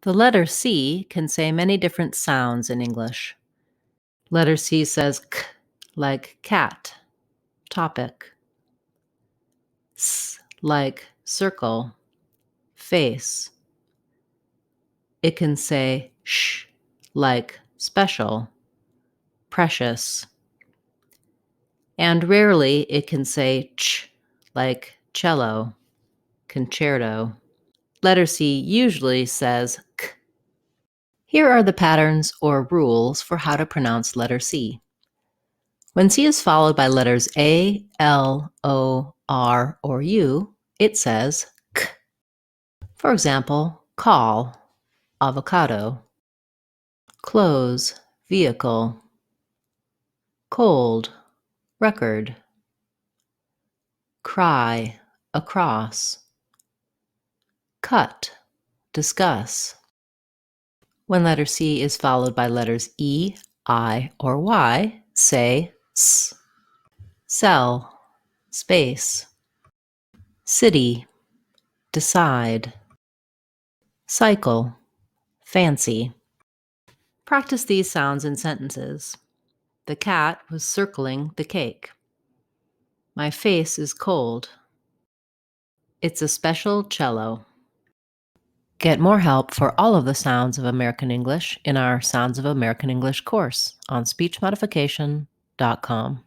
The letter C can say many different sounds in English. Letter C says k, like cat, topic. S, like circle, face. It can say sh, like special, precious. And rarely it can say ch, like cello, concerto. Letter C usually says k. Here are the patterns or rules for how to pronounce letter C. When C is followed by letters A, L, O, R, or U, it says k. For example, call, avocado. Close, vehicle. Cold, record. Cry, across. Cut, discuss. When letter C is followed by letters E, I, or Y, say S. Cell, space. City, decide. Cycle, fancy. Practice these sounds in sentences. The cat was circling the cake. My face is cold. It's a special cello. Get more help for all of the sounds of American English in our Sounds of American English course on speechmodification.com.